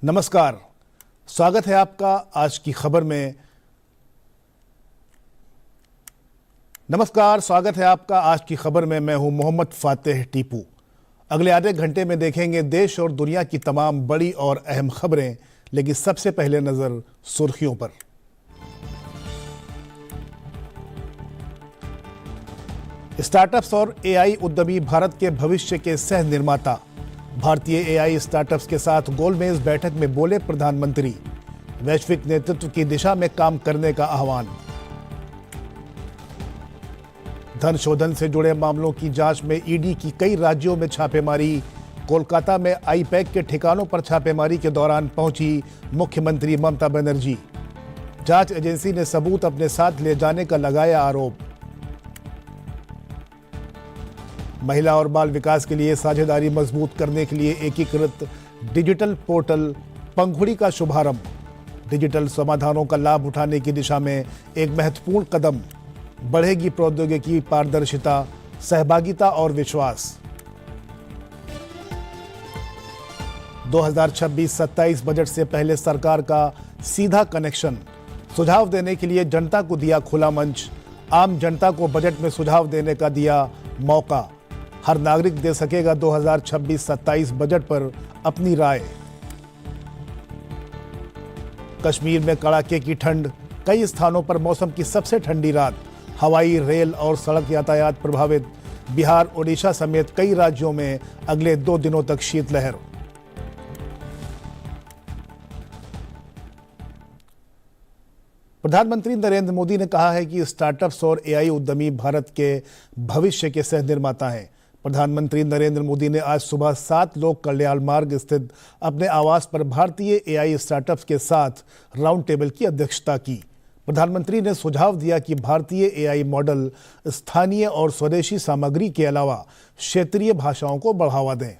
नमस्कार, स्वागत है आपका आज की खबर में। मैं हूं मोहम्मद फातेह टीपू। अगले आधे घंटे में देखेंगे देश और दुनिया की तमाम बड़ी और अहम खबरें, लेकिन सबसे पहले नजर सुर्खियों पर। स्टार्टअप्स और एआई उद्यमी भारत के भविष्य के सह निर्माता। भारतीय एआई स्टार्टअप्स के साथ गोलमेज बैठक में बोले प्रधानमंत्री, वैश्विक नेतृत्व की दिशा में काम करने का आह्वान। धन शोधन से जुड़े मामलों की जांच में ईडी की कई राज्यों में छापेमारी। कोलकाता में आईपैक के ठिकानों पर छापेमारी के दौरान पहुंची मुख्यमंत्री ममता बनर्जी। जांच एजेंसी ने सबूत अपने साथ ले जाने का लगाया आरोप। महिला और बाल विकास के लिए साझेदारी मजबूत करने के लिए एकीकृत डिजिटल पोर्टल पंखुड़ी का शुभारंभ। डिजिटल समाधानों का लाभ उठाने की दिशा में एक महत्वपूर्ण कदम। बढ़ेगी प्रौद्योगिकी, पारदर्शिता, सहभागिता और विश्वास। 2026-27 बजट से पहले सरकार का सीधा कनेक्शन। सुझाव देने के लिए जनता को दिया खुला मंच। आम जनता को बजट में सुझाव देने का दिया मौका। हर नागरिक दे सकेगा 2026-27 बजट पर अपनी राय। कश्मीर में कड़ाके की ठंड, कई स्थानों पर मौसम की सबसे ठंडी रात। हवाई, रेल और सड़क यातायात प्रभावित। बिहार, ओडिशा समेत कई राज्यों में अगले 2 दिनों तक शीतलहर। प्रधानमंत्री नरेंद्र मोदी ने कहा है कि स्टार्टअप्स और एआई उद्यमी भारत के भविष्य के सह निर्माता हैं। प्रधानमंत्री नरेंद्र मोदी ने आज सुबह 7 लोक कल्याण मार्ग स्थित अपने आवास पर भारतीय एआई स्टार्टअप्स के साथ राउंड टेबल की अध्यक्षता की। प्रधानमंत्री ने सुझाव दिया कि भारतीय एआई मॉडल स्थानीय और स्वदेशी सामग्री के अलावा क्षेत्रीय भाषाओं को बढ़ावा दें।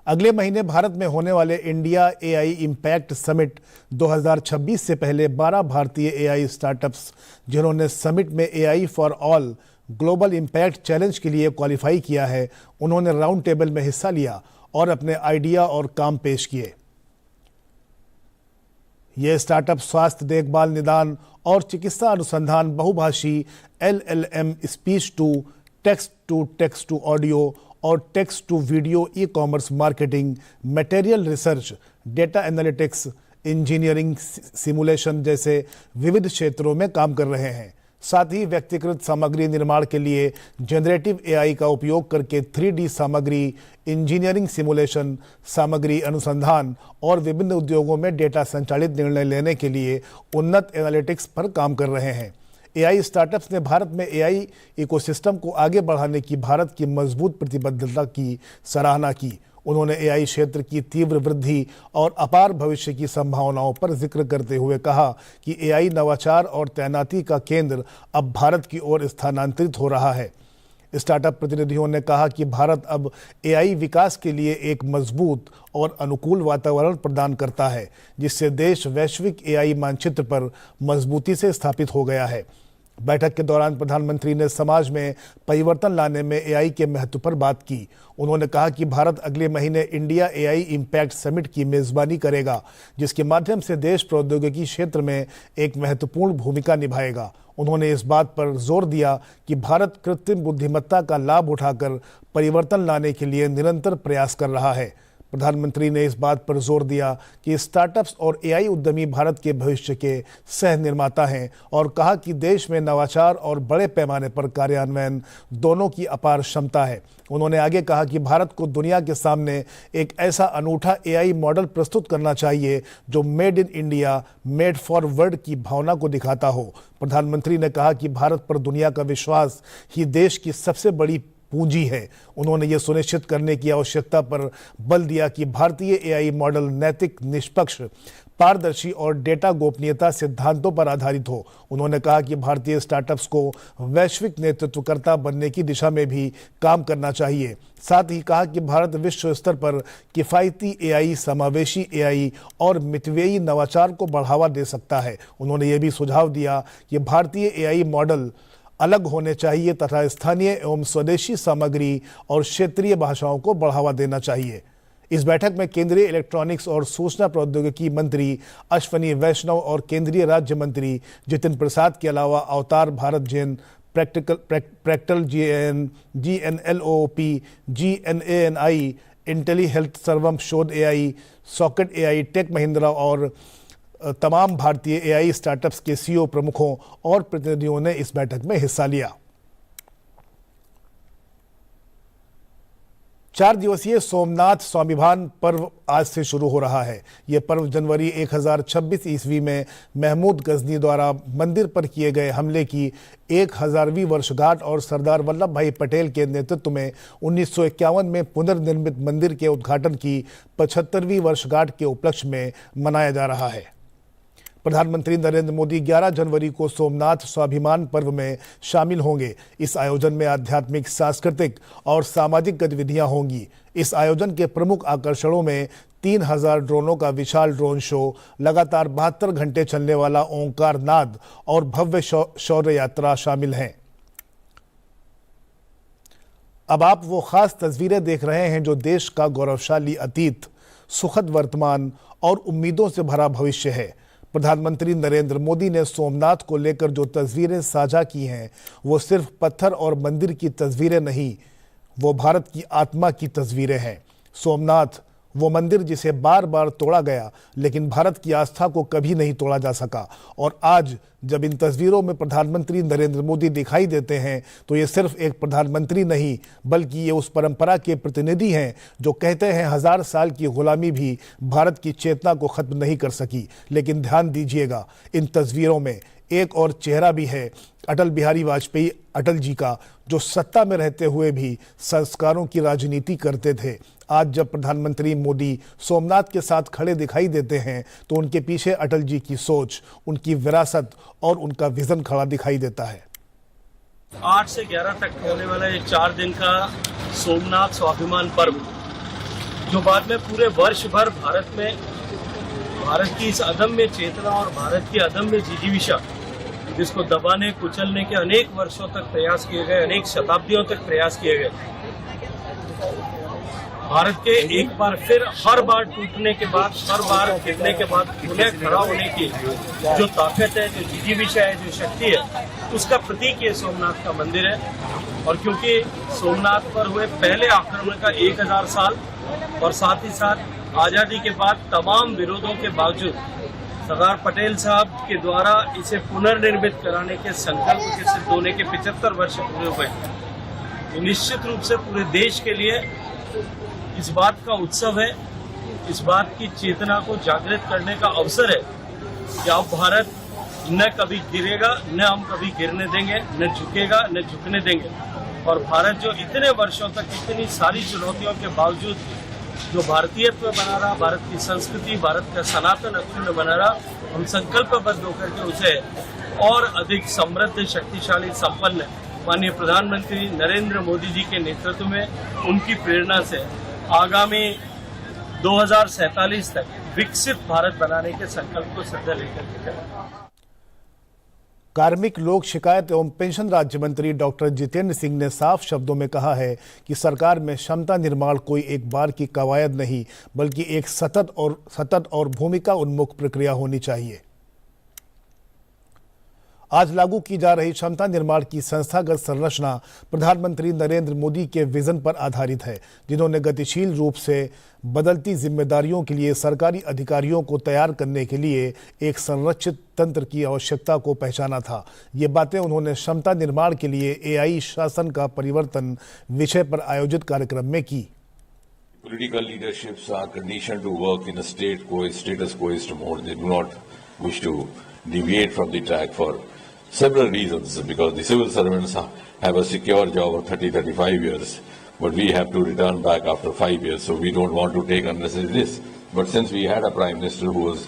अगले महीने भारत में होने वाले इंडिया एआई इम्पैक्ट समिट 2026 से पहले 12 भारतीय एआई स्टार्टअप्स जिन्होंने समिट में AI for all global impact challenge के लिए क्वालिफाई किया है, उन्होंने राउंड टेबल में हिस्सा लिया और अपने आइडिया और काम पेश किए। ये स्टार्टअप स्वास्थ्य देखभाल, निदान और चिकित्सा अनुसंधान, बहुभाषी LLM, speech to text to audio और text to video, e commerce marketing, material research, data analytics, engineering, simulation जैसे विविध क्षेत्रों में काम कर रहे हैं। साथ ही व्यक्तिगत सामग्री निर्माण के लिए जनरेटिव एआई का उपयोग करके 3D सामग्री, इंजीनियरिंग सिमुलेशन, सामग्री अनुसंधान और विभिन्न उद्योगों में डेटा संचालित निर्णय लेने के लिए उन्नत एनालिटिक्स पर काम कर रहे हैं। एआई स्टार्टअप्स ने भारत में एआई इकोसिस्टम को आगे बढ़ाने की भारत की मजबूत प्रतिबद्धता की सराहना की। उन्होंने एआई क्षेत्र की तीव्र वृद्धि और अपार भविष्य की संभावनाओं पर जिक्र करते हुए कहा कि एआई नवाचार और तैनाती का केंद्र अब भारत की ओर स्थानांतरित हो रहा है। स्टार्टअप प्रतिनिधियों ने कहा कि भारत अब एआई विकास के लिए एक मजबूत और अनुकूल वातावरण प्रदान करता है, जिससे देश वैश्विक एआई मानचित्र पर मजबूती से स्थापित हो गया है। बैठक के दौरान प्रधानमंत्री ने समाज में परिवर्तन लाने में एआई के महत्व पर बात की। उन्होंने कहा कि भारत अगले महीने इंडिया एआई इम्पैक्ट समिट की मेजबानी करेगा, जिसके माध्यम से देश प्रौद्योगिकी क्षेत्र में एक महत्वपूर्ण भूमिका निभाएगा। उन्होंने इस बात पर जोर दिया कि भारत कृत्रिम बुद्धिमत्ता का लाभ उठाकर परिवर्तन लाने के लिए निरंतर प्रयास कर रहा है। प्रधानमंत्री ने इस बात पर जोर दिया कि स्टार्टअप्स और एआई उद्यमी भारत के भविष्य के सह निर्माता हैं और कहा कि देश में नवाचार और बड़े पैमाने पर कार्यान्वयन दोनों की अपार क्षमता है। उन्होंने आगे कहा कि भारत को दुनिया के सामने एक ऐसा अनूठा एआई मॉडल प्रस्तुत करना चाहिए जो made in India, made for world की भावना को दिखाता हो। प्रधानमंत्री ने कहा कि भारत पर दुनिया का विश्वास ही देश की सबसे बड़ी पूंजी है। उन्होंने ये सुनिश्चित करने की आवश्यकता पर बल दिया कि भारतीय एआई मॉडल नैतिक, निष्पक्ष, पारदर्शी और डेटा गोपनीयता सिद्धांतों पर आधारित हो। उन्होंने कहा कि भारतीय स्टार्टअप्स को वैश्विक नेतृत्वकर्ता बनने की दिशा में भी काम करना चाहिए। साथ ही कहा कि भारत विश्व स्तर पर किफ़ायती एआई, समावेशी एआई और मितव्ययी नवाचार को बढ़ावा दे सकता है। उन्होंने ये भी सुझाव दिया कि भारतीय एआई मॉडल अलग होने चाहिए तथा स्थानीय एवं स्वदेशी सामग्री और क्षेत्रीय भाषाओं को बढ़ावा देना चाहिए। इस बैठक में केंद्रीय इलेक्ट्रॉनिक्स और सूचना प्रौद्योगिकी मंत्री अश्वनी वैष्णव और केंद्रीय राज्य मंत्री जितिन प्रसाद के अलावा Avatar BharatGen Fractal GNLOP GNANI IntelliHealth Sarvam Shodh AI Soket AI Tech Mahindra और तमाम भारतीय AI स्टार्टअप्स के CEO प्रमुखों और प्रतिनिधियों ने इस बैठक में हिस्सा लिया। 4 दिवसीय सोमनाथ स्वाभिमान पर्व आज से शुरू हो रहा है। यह पर्व जनवरी 1026 ईस्वी में महमूद गजनी द्वारा मंदिर पर किए गए हमले की 1000वीं वर्षगांठ और सरदार वल्लभ भाई पटेल के नेतृत्व में 1951 में पुनर्निर्मित मंदिर के उद्घाटन की 75वीं वर्षगांठ के उपलक्ष्य में मनाया जा रहा है। प्रधानमंत्री नरेंद्र मोदी 11 जनवरी को सोमनाथ स्वाभिमान पर्व में शामिल होंगे। इस आयोजन में आध्यात्मिक, सांस्कृतिक और सामाजिक गतिविधियां होंगी। इस आयोजन के प्रमुख आकर्षणों में 3000 ड्रोनों का विशाल ड्रोन शो, लगातार 72 घंटे चलने वाला ओंकार नाद और भव्य शौर्य यात्रा शामिल हैं। अब आप वो खास तस्वीरें देख रहे हैं जो देश का गौरवशाली अतीत, सुखद वर्तमान और उम्मीदों से भरा भविष्य है। प्रधानमंत्री नरेंद्र मोदी ने सोमनाथ को लेकर जो तस्वीरें साझा की हैं, वो सिर्फ पत्थर और मंदिर की तस्वीरें नहीं, वो भारत की आत्मा की तस्वीरें हैं। सोमनाथ वो मंदिर जिसे बार बार तोड़ा गया, लेकिन भारत की आस्था को कभी नहीं तोड़ा जा सका। और आज जब इन तस्वीरों में प्रधानमंत्री नरेंद्र मोदी दिखाई देते हैं, तो ये सिर्फ एक प्रधानमंत्री नहीं, बल्कि ये उस परंपरा के प्रतिनिधि हैं जो कहते हैं 1000 साल की गुलामी भी भारत की चेतना को खत्म नहीं कर सकी। लेकिन ध्यान दीजिएगा, इन तस्वीरों में एक और चेहरा भी है, अटल बिहारी वाजपेयी अटल जी का, जो सत्ता में रहते हुए भी संस्कारों की राजनीति करते थे। आज जब प्रधानमंत्री मोदी सोमनाथ के साथ खड़े दिखाई देते हैं, तो उनके पीछे अटल जी की सोच, उनकी विरासत और उनका विजन खड़ा दिखाई देता है। 8 से 11 तक होने वाला ये 4 दिन का सोमनाथ स्वाभिमान पर्व, जो बाद में पूरे वर्ष भर भारत की इस अदम्य चेतना और भारत की अदम्य जिजीविषा, जिसको दबाने कुचलने के अनेक वर्षों तक प्रयास किए गए, अनेक शताब्दियों तक प्रयास किए गए, भारत के एक बार फिर हर बार टूटने के बाद, हर बार गिरने के बाद पुनः खड़ा होने की जो ताकत है, जो जिजीविषा है, जो शक्ति है, उसका प्रतीक ये सोमनाथ का मंदिर है। और क्योंकि सोमनाथ पर हुए पहले आक्रमण का 1000 साल और साथ ही साथ आजादी के बाद तमाम विरोधों के बावजूद सरदार पटेल साहब के द्वारा इसे पुनर्निर्मित कराने के संकल्प के सिद्ध होने के 75 वर्ष पूरे हुए, तो निश्चित रूप से पूरे देश के लिए इस बात का उत्सव है, इस बात की चेतना को जागृत करने का अवसर है कि अब भारत न कभी गिरेगा, न हम कभी गिरने देंगे, न झुकेगा, न झुकने देंगे। और भारत जो इतने वर्षों तक इतनी सारी चुनौतियों के बावजूद जो भारतीयत्व बना रहा, भारत की संस्कृति, भारत का सनातन अखंड बना रहा, हम संकल्पबद्ध होकर के उसे और अधिक समृद्ध, शक्तिशाली, संपन्न माननीय प्रधानमंत्री नरेंद्र मोदी जी के नेतृत्व में, उनकी प्रेरणा से आगामी 2047 तक विकसित भारत बनाने के संकल्प को सदा लेकर के चलें। कार्मिक, लोक शिकायत एवं पेंशन राज्य मंत्री डॉक्टर जितेंद्र सिंह ने साफ शब्दों में कहा है कि सरकार में क्षमता निर्माण कोई एक बार की कवायद नहीं, बल्कि एक सतत और भूमिका उन्मुख प्रक्रिया होनी चाहिए। आज लागू की जा रही क्षमता निर्माण की संस्थागत संरचना प्रधानमंत्री नरेंद्र मोदी के विजन पर आधारित है, जिन्होंने गतिशील रूप से बदलती जिम्मेदारियों के लिए सरकारी अधिकारियों को तैयार करने के लिए एक संरचित तंत्र की आवश्यकता को पहचाना था। ये बातें उन्होंने क्षमता निर्माण के लिए AI शासन का परिवर्तन विषय पर आयोजित कार्यक्रम में की। Political leaderships are conditioned to work in a status quo mode. They do not wish to deviate from the track for several reasons, because the civil servants have a secure job of 30-35 years, but we have to return back after 5 years, so we don't want to take unnecessary risks. But since we had a Prime Minister who was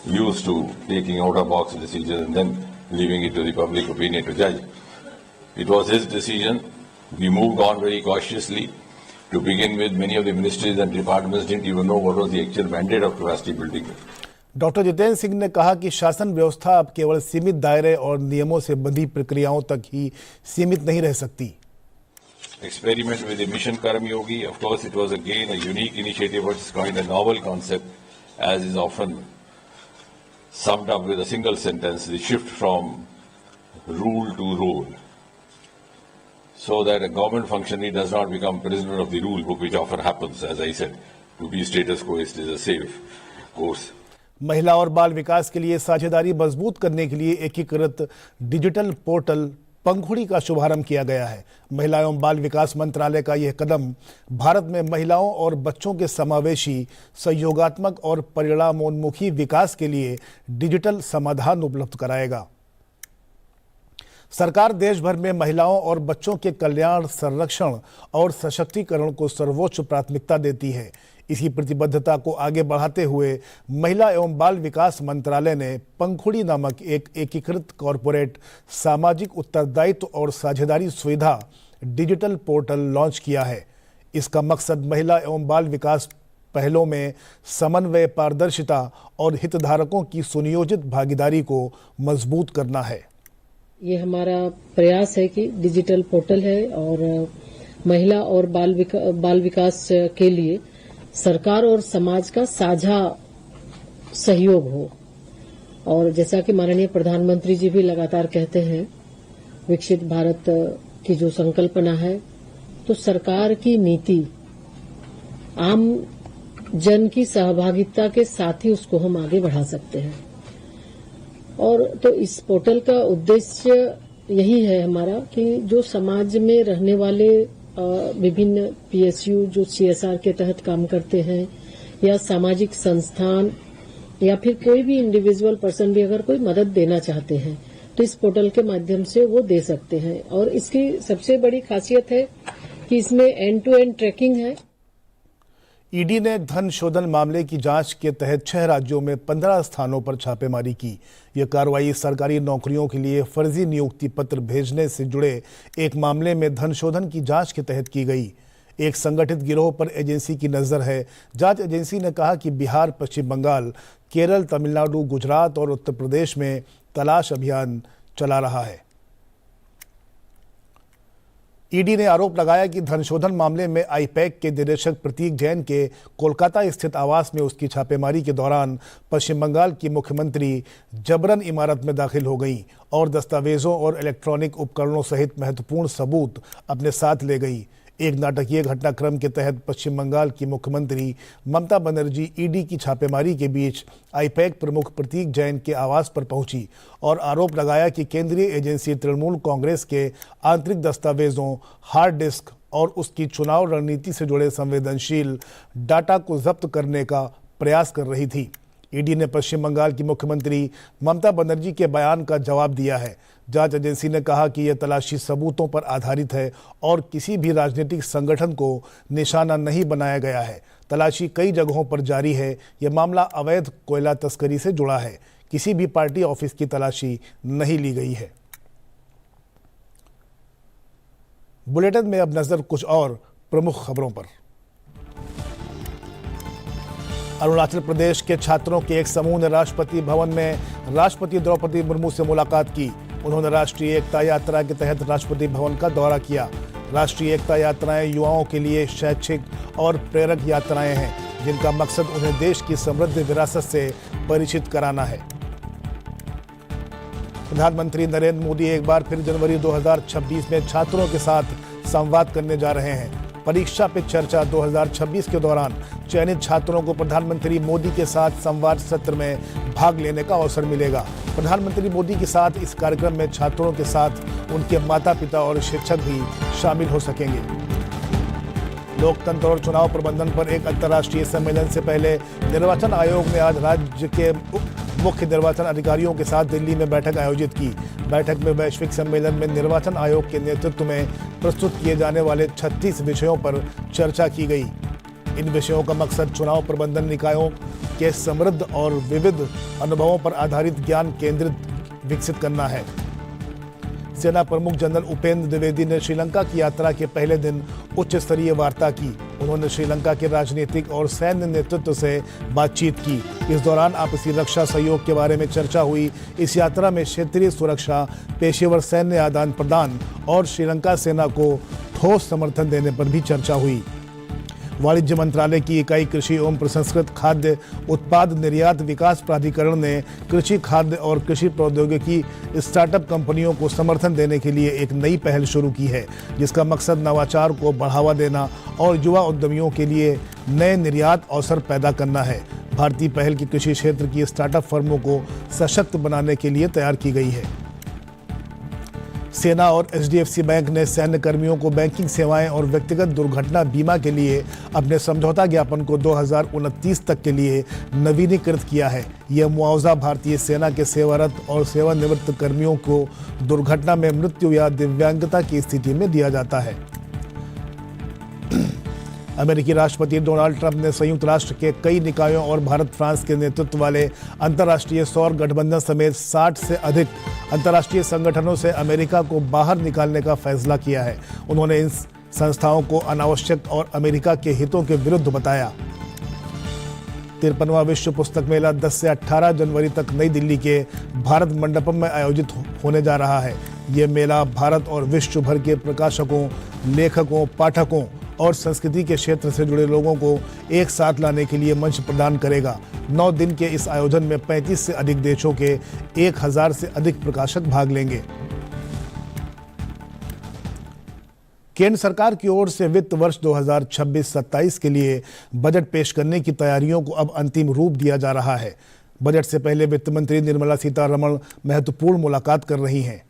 used to taking out-of-box decisions and then leaving it to the public opinion to judge, it was his decision. We moved on very cautiously. To begin with, many of the ministries and departments didn't even know what was the actual mandate of capacity building. Doctor Jitendra Singh ने कहा कि शासन व्यवस्था अब केवल सीमित दायरे और नियमों से बंधी प्रक्रियाओं तक ही सीमित नहीं रह सकती। experiment with the Mission Karmyogi. Of course, it was again a unique initiative, but it's quite a novel concept, as is often summed up with a single sentence: the shift from rule to rule, so that a government functionary does not become prisoner of the rule book, which often happens. As I said, to be status quoist is a safe course. महिला और बाल विकास के लिए साझेदारी मजबूत करने के लिए एकीकृत डिजिटल पोर्टल पंखुड़ी का शुभारंभ किया गया है। महिला एवं बाल विकास मंत्रालय का यह कदम भारत में महिलाओं और बच्चों के समावेशी, सहयोगात्मक और परिणामोन्मुखी विकास के लिए डिजिटल समाधान उपलब्ध कराएगा। सरकार देश भर में महिलाओं और बच्चों के कल्याण, संरक्षण और सशक्तिकरण को सर्वोच्च प्राथमिकता देती है। इसी प्रतिबद्धता को आगे बढ़ाते हुए महिला एवं बाल विकास मंत्रालय ने पंखुड़ी नामक एक एकीकृत कॉरपोरेट सामाजिक उत्तरदायित्व और साझेदारी सुविधा डिजिटल पोर्टल लॉन्च किया है। इसका मकसद महिला एवं बाल विकास पहलों में समन्वय, पारदर्शिता और हितधारकों की सुनियोजित भागीदारी को मजबूत करना है। ये हमारा प्रयास है कि डिजिटल पोर्टल है और महिला और बाल विकास के लिए सरकार और समाज का साझा सहयोग हो। और जैसा कि माननीय प्रधानमंत्री जी भी लगातार कहते हैं, विकसित भारत की जो संकल्पना है, तो सरकार की नीति आम जन की सहभागिता के साथ ही उसको हम आगे बढ़ा सकते हैं। और तो इस पोर्टल का उद्देश्य यही है हमारा कि जो समाज में रहने वाले विभिन्न पीएसयू जो सीएसआर के तहत काम करते हैं, या सामाजिक संस्थान, या फिर कोई भी इंडिविजुअल पर्सन भी अगर कोई मदद देना चाहते हैं तो इस पोर्टल के माध्यम से वो दे सकते हैं। और इसकी सबसे बड़ी खासियत है कि इसमें एंड टू एंड ट्रैकिंग है। ईडी ने धन शोधन मामले की जांच के तहत 6 राज्यों में 15 स्थानों पर छापेमारी की। यह कार्रवाई सरकारी नौकरियों के लिए फर्जी नियुक्ति पत्र भेजने से जुड़े एक मामले में धन शोधन की जांच के तहत की गई। एक संगठित गिरोह पर एजेंसी की नजर है। जांच एजेंसी ने कहा कि बिहार, पश्चिम बंगाल, केरल, तमिलनाडु, गुजरात और उत्तर प्रदेश में तलाश अभियान चला रहा है। ईडी ने आरोप लगाया कि धनशोधन मामले में आईपैक के निदेशक प्रतीक जैन के कोलकाता स्थित आवास में उसकी छापेमारी के दौरान पश्चिम बंगाल की मुख्यमंत्री जबरन इमारत में दाखिल हो गई और दस्तावेजों और इलेक्ट्रॉनिक उपकरणों सहित महत्वपूर्ण सबूत अपने साथ ले गई। एक नाटकीय घटनाक्रम के तहत पश्चिम बंगाल की मुख्यमंत्री ममता बनर्जी ईडी की छापेमारी के बीच आईपैक प्रमुख प्रतीक जैन के आवास पर पहुंची और आरोप लगाया कि केंद्रीय एजेंसी तृणमूल कांग्रेस के आंतरिक दस्तावेजों, हार्ड डिस्क और उसकी चुनाव रणनीति से जुड़े संवेदनशील डाटा को जब्त करने का प्रयास कर रही थी। ईडी ने पश्चिम बंगाल की मुख्यमंत्री ममता बनर्जी के बयान का जवाब दिया है। जांच एजेंसी ने कहा कि यह तलाशी सबूतों पर आधारित है और किसी भी राजनीतिक संगठन को निशाना नहीं बनाया गया है। तलाशी कई जगहों पर जारी है। यह मामला अवैध कोयला तस्करी से जुड़ा है। किसी भी पार्टी ऑफिस की तलाशी नहीं ली गई है। बुलेटिन में अब नजर कुछ और प्रमुख खबरों पर। अरुणाचल प्रदेश के छात्रों के एक समूह ने राष्ट्रपति भवन में राष्ट्रपति द्रौपदी मुर्मू से मुलाकात की। उन्होंने राष्ट्रीय एकता यात्रा के तहत राष्ट्रपति भवन का दौरा किया। राष्ट्रीय एकता यात्राएं युवाओं के लिए शैक्षिक और प्रेरक यात्राएं हैं, जिनका मकसद उन्हें देश की समृद्ध विरासत से परिचित कराना है। प्रधानमंत्री नरेंद्र मोदी एक बार फिर जनवरी 2026 में छात्रों के साथ संवाद करने जा रहे हैं। परीक्षा पे चर्चा 2026 के दौरान चयनित छात्रों को प्रधानमंत्री मोदी के साथ संवाद सत्र में भाग लेने का अवसर मिलेगा। प्रधानमंत्री मोदी के साथ इस कार्यक्रम में छात्रों के साथ उनके माता पिता और शिक्षक भी शामिल हो सकेंगे। लोकतंत्र और चुनाव प्रबंधन पर एक अंतर्राष्ट्रीय सम्मेलन से पहले निर्वाचन आयोग ने आज राज्य के मुख्य निर्वाचन अधिकारियों के साथ दिल्ली में बैठक आयोजित की। बैठक में वैश्विक सम्मेलन में निर्वाचन आयोग के नेतृत्व में प्रस्तुत किए जाने वाले 36 विषयों पर चर्चा की गई। इन विषयों का मकसद चुनाव प्रबंधन निकायों के समृद्ध और विविध अनुभवों पर आधारित ज्ञान केंद्रित विकसित करना है। सेना प्रमुख जनरल उपेंद्र द्विवेदी ने श्रीलंका की यात्रा के पहले दिन उच्च स्तरीय वार्ता की। उन्होंने श्रीलंका के राजनीतिक और सैन्य नेतृत्व से बातचीत की। इस दौरान आपसी रक्षा सहयोग के बारे में चर्चा हुई। इस यात्रा में क्षेत्रीय सुरक्षा, पेशेवर सैन्य आदान प्रदान और श्रीलंका सेना को ठोस समर्थन देने पर भी चर्चा हुई। वाणिज्य मंत्रालय की इकाई कृषि एवं प्रसंस्कृत खाद्य उत्पाद निर्यात विकास प्राधिकरण ने कृषि खाद्य और कृषि प्रौद्योगिकी स्टार्टअप कंपनियों को समर्थन देने के लिए एक नई पहल शुरू की है, जिसका मकसद नवाचार को बढ़ावा देना और युवा उद्यमियों के लिए नए निर्यात अवसर पैदा करना है। भारतीय पहल की कृषि क्षेत्र की स्टार्टअप फर्मों को सशक्त बनाने के लिए तैयार की गई है। सेना और एचडीएफसी बैंक ने सैन्य कर्मियों को बैंकिंग सेवाएं और व्यक्तिगत दुर्घटना बीमा के लिए अपने समझौता ज्ञापन को 2029 तक के लिए नवीनीकृत किया है। यह मुआवजा भारतीय सेना के सेवारत और सेवानिवृत्त कर्मियों को दुर्घटना में मृत्यु या दिव्यांगता की स्थिति में दिया जाता है। अमेरिकी राष्ट्रपति डोनाल्ड ट्रंप ने संयुक्त राष्ट्र के कई निकायों और भारत फ्रांस के नेतृत्व वाले अंतर्राष्ट्रीय सौर गठबंधन समेत 60 से अधिक अंतर्राष्ट्रीय संगठनों से अमेरिका को बाहर निकालने का फैसला किया है। उन्होंने इन संस्थाओं को अनावश्यक और अमेरिका के हितों के विरुद्ध बताया। 53वां विश्व पुस्तक मेला 10 से 18 जनवरी तक नई दिल्ली के भारत मंडपम में आयोजित होने जा रहा है। ये मेला भारत और विश्व भर के प्रकाशकों, लेखकों, पाठकों और संस्कृति के क्षेत्र से जुड़े लोगों को एक साथ लाने के लिए मंच प्रदान करेगा। 9 दिन के इस आयोजन में 35 से अधिक देशों के 1000 से अधिक प्रकाशक भाग लेंगे। केंद्र सरकार की ओर से वित्त वर्ष 2026-27 के लिए बजट पेश करने की तैयारियों को अब अंतिम रूप दिया जा रहा है। बजट से पहले वित्त मंत्री निर्मला सीतारमण महत्वपूर्ण मुलाकात कर रही हैं।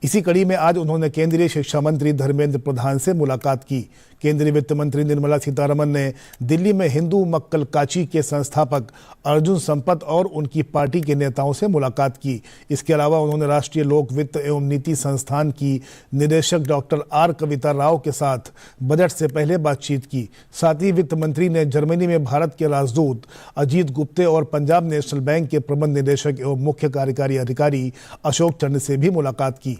इसी कड़ी में आज उन्होंने केंद्रीय शिक्षा मंत्री धर्मेंद्र प्रधान से मुलाकात की। केंद्रीय वित्त मंत्री निर्मला सीतारमण ने दिल्ली में हिंदू मक्कल काची के संस्थापक अर्जुन संपत और उनकी पार्टी के नेताओं से मुलाकात की। इसके अलावा उन्होंने राष्ट्रीय लोक वित्त एवं नीति संस्थान की निदेशक डॉक्टर आर कविता राव के साथ बजट से पहले बातचीत की। साथ ही वित्त मंत्री ने जर्मनी में भारत के राजदूत अजीत गुप्ते और पंजाब नेशनल बैंक के प्रबंध निदेशक एवं मुख्य कार्यकारी अधिकारी अशोक चंद से भी मुलाकात की।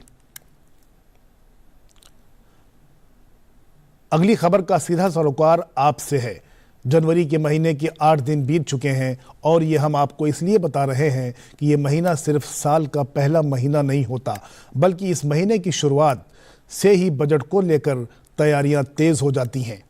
अगली खबर का सीधा सरोकार आपसे है। जनवरी के महीने के 8 दिन बीत चुके हैं और ये हम आपको इसलिए बता रहे हैं कि ये महीना सिर्फ साल का पहला महीना नहीं होता, बल्कि इस महीने की शुरुआत से ही बजट को लेकर तैयारियां तेज हो जाती हैं।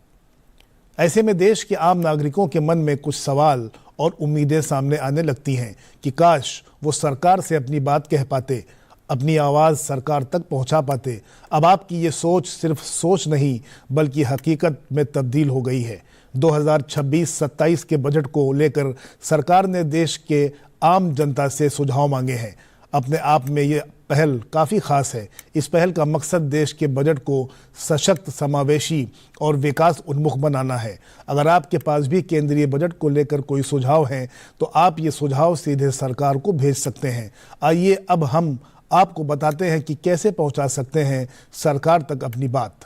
ऐसे में देश के आम नागरिकों के मन में कुछ सवाल और उम्मीदें सामने आने लगती हैं कि काश वो सरकार से अपनी बात कह पाते, अपनी आवाज़ सरकार तक पहुंचा पाते। अब आपकी ये सोच सिर्फ सोच नहीं बल्कि हकीकत में तब्दील हो गई है। 2026-27 के बजट को लेकर सरकार ने देश के आम जनता से सुझाव मांगे हैं। अपने आप में ये पहल काफ़ी खास है। इस पहल का मकसद देश के बजट को सशक्त, समावेशी और विकास उन्मुख बनाना है। अगर आपके पास भी केंद्रीय बजट को लेकर कोई सुझाव हैं तो आप ये सुझाव सीधे सरकार को भेज सकते हैं। आइए अब हम आपको बताते हैं कि कैसे पहुंचा सकते हैं सरकार तक अपनी बात।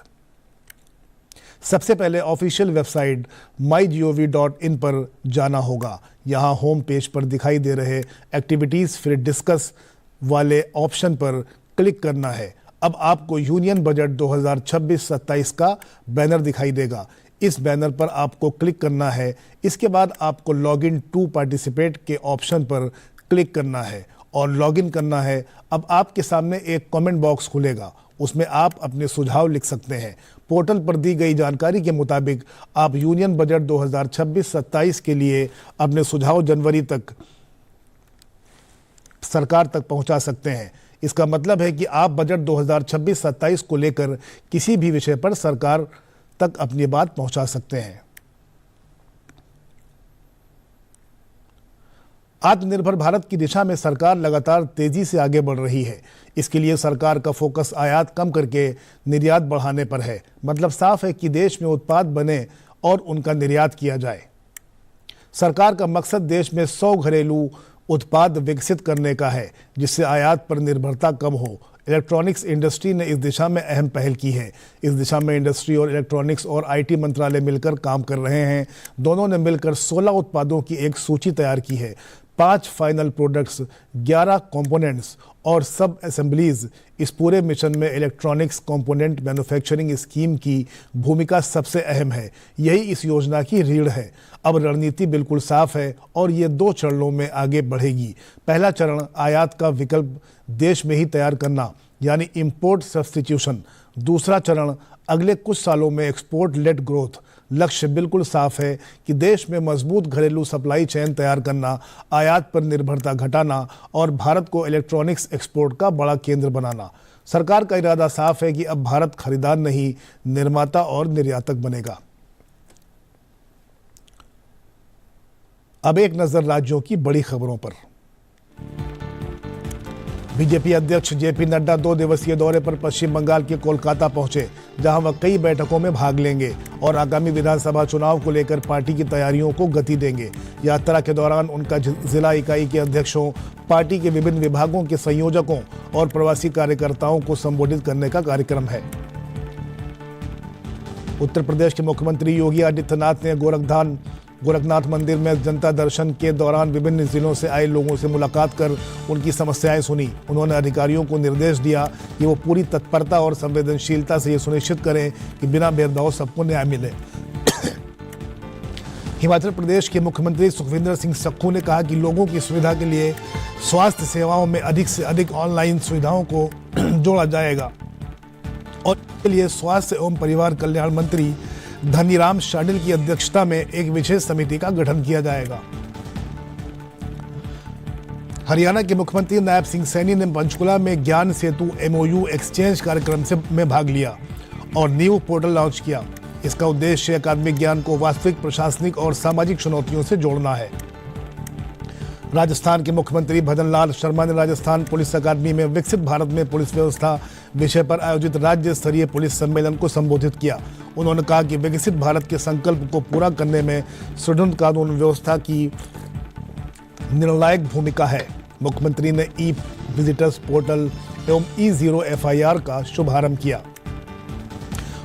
सबसे पहले ऑफिशियल वेबसाइट mygov.in पर जाना होगा। यहां होम पेज पर दिखाई दे रहे एक्टिविटीज़ फिर डिस्कस वाले ऑप्शन पर क्लिक करना है। अब आपको यूनियन बजट 2026-27 का बैनर दिखाई देगा। इस बैनर पर आपको क्लिक करना है। इसके बाद आपको लॉगिन टू पार्टिसिपेट के ऑप्शन पर क्लिक करना है और लॉगिन करना है। अब आपके सामने एक कमेंट बॉक्स खुलेगा, उसमें आप अपने सुझाव लिख सकते हैं। पोर्टल पर दी गई जानकारी के मुताबिक आप यूनियन बजट 2026-27 के लिए अपने सुझाव जनवरी तक सरकार तक पहुंचा सकते हैं। इसका मतलब है कि आप बजट 2026-27 को लेकर किसी भी विषय पर सरकार तक अपनी बात पहुंचा सकते हैं। आत्मनिर्भर भारत की दिशा में सरकार लगातार तेजी से आगे बढ़ रही है। इसके लिए सरकार का फोकस आयात कम करके निर्यात बढ़ाने पर है। मतलब साफ है कि देश में उत्पाद बने और उनका निर्यात किया जाए। सरकार का मकसद देश में 100 घरेलू उत्पाद विकसित करने का है, जिससे आयात पर निर्भरता कम हो। इलेक्ट्रॉनिक्स इंडस्ट्री ने इस दिशा में अहम पहल की है। इस दिशा में इंडस्ट्री और इलेक्ट्रॉनिक्स और आईटी मंत्रालय मिलकर काम कर रहे हैं। दोनों ने मिलकर 16 उत्पादों की एक सूची तैयार की है। 5 फाइनल प्रोडक्ट्स, 11 कंपोनेंट्स और सब असेंबलीज। इस पूरे मिशन में इलेक्ट्रॉनिक्स कंपोनेंट मैन्युफैक्चरिंग स्कीम की भूमिका सबसे अहम है। यही इस योजना की रीढ़ है। अब रणनीति बिल्कुल साफ है और ये 2 चरणों में आगे बढ़ेगी। पहला चरण आयात का विकल्प देश में ही तैयार करना। यानी इंपोर्ट सब्स्टिट्यूशन। दूसरा चरण अगले कुछ सालों में एक्सपोर्ट लेड ग्रोथ। लक्ष्य बिल्कुल साफ है कि देश में मजबूत घरेलू सप्लाई चेन तैयार करना, आयात पर निर्भरता घटाना और भारत को इलेक्ट्रॉनिक्स एक्सपोर्ट का बड़ा केंद्र बनाना। सरकार का इरादा साफ है कि अब भारत खरीदार नहीं, निर्माता और निर्यातक बनेगा। अब एक नजर राज्यों की बड़ी खबरों पर। बीजेपी अध्यक्ष जेपी नड्डा 2 दिवसीय दौरे पर पश्चिम बंगाल के कोलकाता पहुंचे, जहां वह कई बैठकों में भाग लेंगे और आगामी विधानसभा चुनाव को लेकर पार्टी की तैयारियों को गति देंगे। यात्रा के दौरान उनका जिला इकाई के अध्यक्षों, पार्टी के विभिन्न विभागों के संयोजकों और प्रवासी कार्यकर्ताओं को संबोधित करने का कार्यक्रम है। उत्तर प्रदेश के मुख्यमंत्री योगी आदित्यनाथ ने गोरखनाथ मंदिर में जनता दर्शन के दौरान विभिन्न जिलों से आए लोगों से मुलाकात कर उनकी समस्याएं सुनी। उन्होंने अधिकारियों को निर्देश दिया कि वो पूरी तत्परता और संवेदनशीलता से ये सुनिश्चित करें कि बिना भेदभाव सबको न्याय मिले। हिमाचल प्रदेश के मुख्यमंत्री सुखविंदर सिंह सुक्खू ने कहा कि लोगों की सुविधा के लिए स्वास्थ्य सेवाओं में अधिक से अधिक ऑनलाइन सुविधाओं को जोड़ा जाएगा और इसके लिए स्वास्थ्य एवं परिवार कल्याण मंत्री धनीराम शांडिल की अध्यक्षता में एक विशेष समिति का गठन किया जाएगा। हरियाणा के मुख्यमंत्री नायब सिंह सैनी ने पंचकुला में ज्ञान सेतु MOU एक्सचेंज कार्यक्रम में भाग लिया और न्यू पोर्टल लॉन्च किया। इसका उद्देश्य अकादमिक ज्ञान को वास्तविक प्रशासनिक और सामाजिक चुनौतियों से जोड़ना है। राजस्थान के मुख्यमंत्री भजन लाल शर्मा ने राजस्थान पुलिस अकादमी में विकसित भारत में पुलिस व्यवस्था विषय पर आयोजित राज्य स्तरीय पुलिस सम्मेलन को संबोधित किया। उन्होंने कहा कि विकसित भारत के संकल्प को पूरा करने में सुदृढ़ कानून व्यवस्था की निर्णायक भूमिका है। मुख्यमंत्री ने ई विजिटर्स पोर्टल एवं E0 FIR का शुभारंभ किया।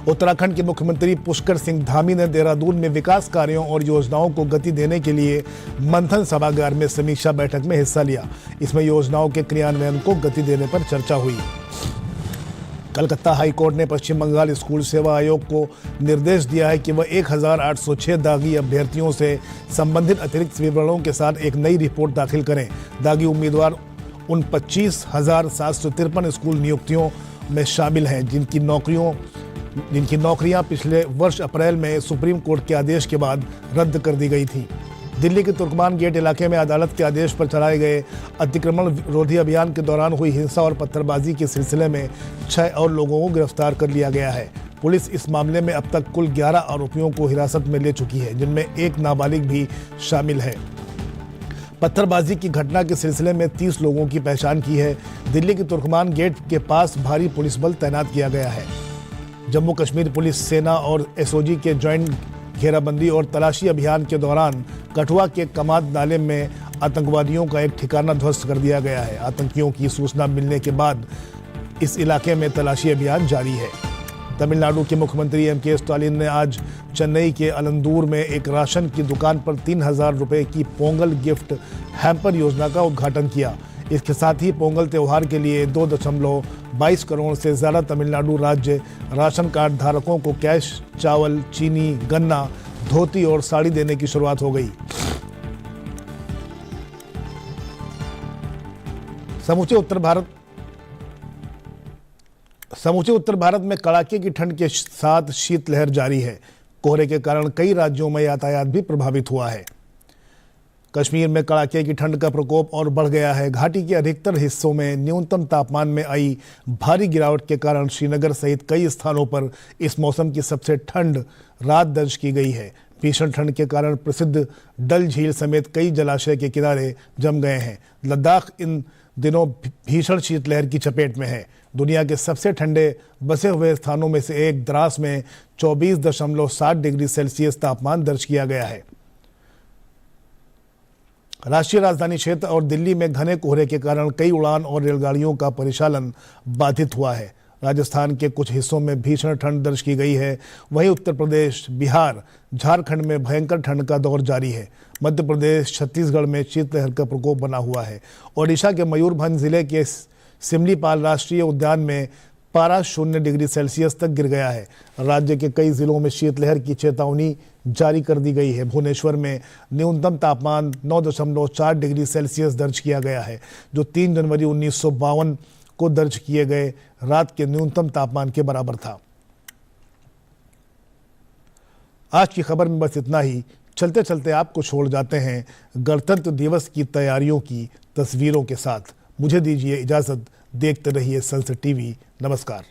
उत्तराखंड के मुख्यमंत्री पुष्कर सिंह धामी ने देहरादून में विकास कार्यों और योजनाओं को गति देने के लिए मंथन सभागार में समीक्षा बैठक में हिस्सा लिया। इसमें योजनाओं के क्रियान्वयन को गति देने पर चर्चा हुई। कलकत्ता हाईकोर्ट ने पश्चिम बंगाल स्कूल सेवा आयोग को निर्देश दिया है कि वह 1806 दागी अभ्यर्थियों से संबंधित अतिरिक्त विवरणों के साथ एक नई रिपोर्ट दाखिल करें। दागी उम्मीदवार उन 25,753 स्कूल नियुक्तियों में शामिल हैं जिनकी नौकरियां पिछले वर्ष अप्रैल में सुप्रीम कोर्ट के आदेश के बाद रद्द कर दी गई थी। दिल्ली के तुर्कमान गेट इलाके में अदालत के आदेश पर चलाए गए अतिक्रमण विरोधी अभियान के दौरान हुई हिंसा और पत्थरबाजी के सिलसिले में 6 और लोगों को गिरफ्तार कर लिया गया है। पुलिस इस मामले में अब तक कुल 11 आरोपियों को हिरासत में ले चुकी है, जिनमें एक नाबालिग भी शामिल है। पत्थरबाजी की घटना के सिलसिले में 30 लोगों की पहचान की है। दिल्ली के तुर्कमान गेट के पास भारी पुलिस बल तैनात किया गया है। जम्मू कश्मीर पुलिस सेना और SOG के ज्वाइंट घेराबंदी और तलाशी अभियान के दौरान कठुआ के कमाद नाले में आतंकवादियों का एक ठिकाना ध्वस्त कर दिया गया है। आतंकियों की सूचना मिलने के बाद इस इलाके में तलाशी अभियान जारी है। तमिलनाडु के मुख्यमंत्री MK स्टालिन ने आज चेन्नई के अलंदूर में एक राशन की दुकान पर 3,000 रुपये की पोंगल गिफ्ट हैम्पर योजना का उद्घाटन किया। इसके साथ ही पोंगल त्यौहार के लिए 2.22 करोड़ से ज़्यादा तमिलनाडु राज्य राशन कार्ड धारकों को कैश, चावल, चीनी, गन्ना, धोती और साड़ी देने की शुरुआत हो गई। समूचे उत्तर भारत में कड़ाके की ठंड के साथ शीतलहर जारी है। कोहरे के कारण कई राज्यों में यातायात भी प्रभावित हुआ है। कश्मीर में कड़ाके की ठंड का प्रकोप और बढ़ गया है। घाटी के अधिकतर हिस्सों में न्यूनतम तापमान में आई भारी गिरावट के कारण श्रीनगर सहित कई स्थानों पर इस मौसम की सबसे ठंड रात दर्ज की गई है। भीषण ठंड के कारण प्रसिद्ध डल झील समेत कई जलाशय के किनारे जम गए हैं। लद्दाख इन दिनों भीषण शीतलहर की चपेट में है। दुनिया के सबसे ठंडे बसे हुए स्थानों में से एक द्रास में 24.7 डिग्री सेल्सियस तापमान दर्ज किया गया है। राष्ट्रीय राजधानी क्षेत्र और दिल्ली में घने कोहरे के कारण कई उड़ान और रेलगाड़ियों का परिचालन बाधित हुआ है। राजस्थान के कुछ हिस्सों में भीषण ठंड दर्ज की गई है। वहीं उत्तर प्रदेश, बिहार, झारखंड में भयंकर ठंड का दौर जारी है। मध्य प्रदेश, छत्तीसगढ़ में शीतलहर का प्रकोप बना हुआ है। ओडिशा के मयूरभंज जिले के सिमलीपाल राष्ट्रीय उद्यान में पारा 0 डिग्री सेल्सियस तक गिर गया है। राज्य के कई जिलों में शीतलहर की चेतावनी जारी कर दी गई है। भुवनेश्वर में न्यूनतम तापमान 9.4 डिग्री सेल्सियस दर्ज किया गया है, जो 3 जनवरी 1952 को दर्ज किए गए रात के न्यूनतम तापमान के बराबर था। आज की खबर में बस इतना ही। चलते चलते आपको छोड़ जाते हैं गणतंत्र दिवस की तैयारियों की तस्वीरों के साथ। मुझे दीजिए इजाजत। देखते रहिए संसद टीवी। नमस्कार।